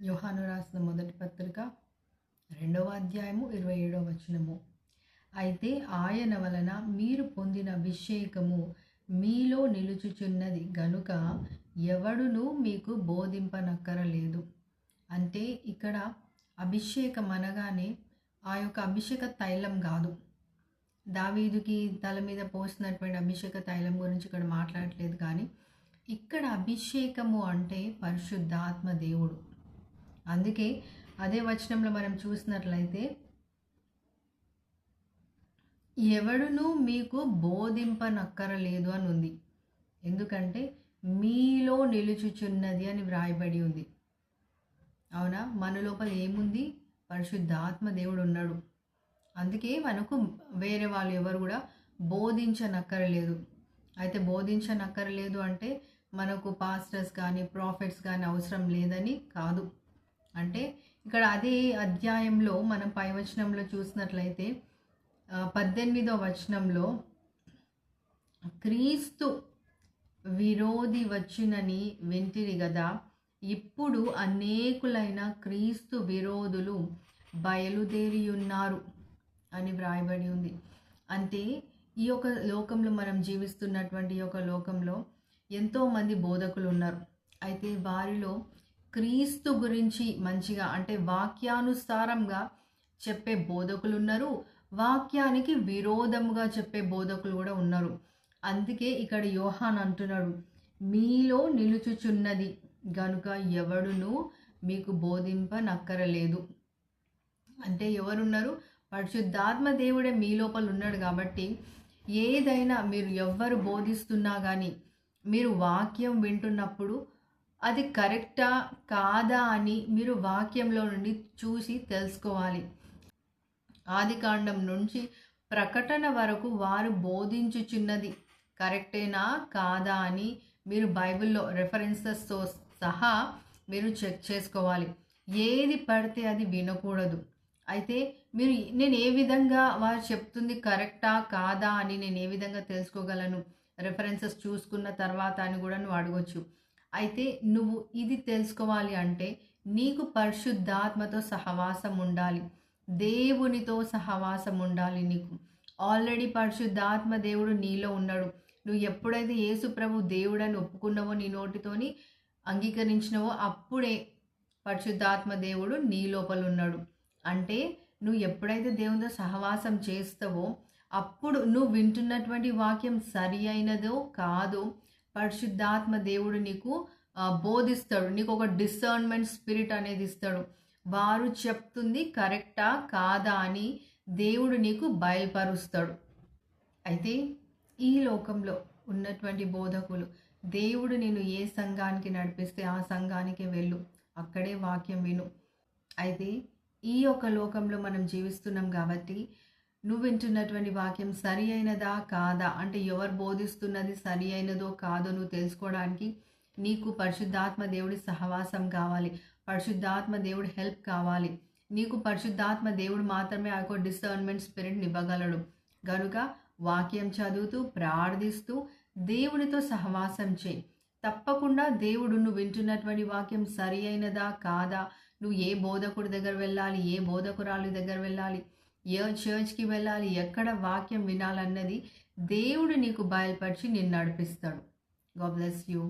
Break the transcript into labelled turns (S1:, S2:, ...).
S1: యోహాను రాసిన మొదటి పత్రిక 2వ అధ్యాయము 27వ వచనము. అయితే ఆయన వలన మీరు పొందిన అభిషేకము మీలో నిలుచుచున్నది గనుక ఎవడునూ మీకు బోధింపనక్కరలేదు. అంటే ఇక్కడ అభిషేకం అనగానే ఆ యొక్క అభిషేక తైలం కాదు, దావీదుకి తల మీద పోసినటువంటి అభిషేక తైలం గురించి ఇక్కడ మాట్లాడట్లేదు. కానీ ఇక్కడ అభిషేకము అంటే పరిశుద్ధాత్మ దేవుడు. అందుకే అదే వచనంలో మనం చూసినట్లయితే ఎవడునూ మీకు బోధింపనక్కరలేదు అని ఉంది. ఎందుకంటే మీలో నిలుచుచున్నది అని వ్రాయబడి ఉంది. అవునా, మన లోపల ఏముంది? పరిశుద్ధాత్మ దేవుడు ఉన్నాడు. అందుకే మనకు వేరే వాళ్ళు ఎవరు కూడా బోధించనక్కరలేదు. అయితే బోధించనక్కరలేదు అంటే మనకు పాస్టర్స్ కానీ ప్రాఫిట్స్ కానీ అవసరం లేదని కాదు. అంటే ఇక్కడ అదే అధ్యాయంలో మనం పై వచనంలో చూసినట్లయితే 18వ వచనంలో క్రీస్తు విరోధి వచ్చినని వింటిరి గదా, ఇప్పుడు అనేకులైన క్రీస్తు విరోధులు బయలుదేరియున్నారు అని వ్రాయబడి ఉంది. అంటే ఈ యొక్క లోకంలో మనం జీవిస్తున్నటువంటి ఈ యొక్క లోకంలో ఎంతోమంది బోధకులు ఉన్నారు. అయితే వారిలో క్రీస్తు గురించి మంచిగా అంటే వాక్యానుసారంగా చెప్పే బోధకులు ఉన్నారు, వాక్యానికి విరోధముగా చెప్పే బోధకులు కూడా ఉన్నారు. అందుకే ఇక్కడ యోహాన్ అంటున్నాడు, మీలో నిలుచుచున్నది గనుక ఎవడునూ మీకు బోధింపనక్కరలేదు. అంటే ఎవరున్నారు? పరిశుద్ధాత్మ దేవుడే మీ లోపల ఉన్నాడు. కాబట్టి ఏదైనా మీరు ఎవ్వరు బోధిస్తున్నా కానీ మీరు వాక్యం వింటున్నప్పుడు అది కరెక్టా కాదా అని మీరు వాక్యంలో నుండి చూసి తెలుసుకోవాలి. ఆదికాండం నుంచి ప్రకటన వరకు వారు బోధించుచున్నది కరెక్టేనా కాదా అని మీరు బైబిల్లో రెఫరెన్సెస్తో సహా మీరు చెక్ చేసుకోవాలి. ఏది పడితే అది వినకూడదు. అయితే మీరు నేను ఏ విధంగా వారు చెప్తుంది కరెక్టా కాదా అని నేను ఏ విధంగా తెలుసుకోగలను? రెఫరెన్సెస్ చూసుకున్న తర్వాత అని కూడా నువ్వు అడగొచ్చు. అయితే నువ్వు ఇది తెలుసుకోవాలి అంటే నీకు పరిశుద్ధాత్మతో సహవాసం ఉండాలి, దేవునితో సహవాసం ఉండాలి. నీకు ఆల్రెడీ పరిశుద్ధాత్మ దేవుడు నీలో ఉన్నాడు. నువ్వు ఎప్పుడైతే యేసు ప్రభు దేవుడని ఒప్పుకున్నావో, నీ నోటితోని అంగీకరించినవో, అప్పుడే పరిశుద్ధాత్మ దేవుడు నీ లోపల ఉన్నాడు. అంటే నువ్వు ఎప్పుడైతే దేవునితో సహవాసం చేస్తావో అప్పుడు నువ్వు వింటున్నటువంటి వాక్యం సరి అయినదో కాదో పరిశుద్ధాత్మ దేవుడు నీకు బోధిస్తాడు. నీకు ఒక డిసర్న్మెంట్ స్పిరిట్ అనేది ఇస్తాడు. వారు చెప్తుంది కరెక్టా కాదా అని దేవుడు నీకు బయలుపరుస్తాడు. అయితే ఈ లోకంలో ఉన్నటువంటి బోధకులు, దేవుడు నేను ఏ సంఘానికి నడిపిస్తే ఆ సంఘానికి వెళ్ళు, అక్కడే వాక్యం విను. అయితే ఈ యొక్క లోకంలో మనం జీవిస్తున్నాం కాబట్టి నువ్వు వింటున్నటువంటి వాక్యం సరి అయినదా కాదా అంటే ఎవరు బోధిస్తున్నది సరి అయినదో కాదో నువ్వు తెలుసుకోవడానికి నీకు పరిశుద్ధాత్మ దేవుడి సహవాసం కావాలి, పరిశుద్ధాత్మ దేవుడి హెల్ప్ కావాలి. నీకు పరిశుద్ధాత్మ దేవుడు మాత్రమే ఆ యొక్క డిసర్న్మెంట్ స్పిరిట్ని ఇవ్వగలడు. కనుక వాక్యం చదువుతూ ప్రార్థిస్తూ దేవునితో సహవాసం చేయి. తప్పకుండా దేవుడు నువ్వు వింటున్నటువంటి వాక్యం సరి అయినదా కాదా, నువ్వు ఏ బోధకుడి దగ్గర వెళ్ళాలి, ఏ బోధకురాలి దగ్గర వెళ్ళాలి, ఏ చర్చ్కి వెళ్ళాలి, ఎక్కడ వాక్యం వినాలన్నది దేవుడు నీకు బయలుపరిచి నిన్ను నడిపిస్తాడు. God bless you.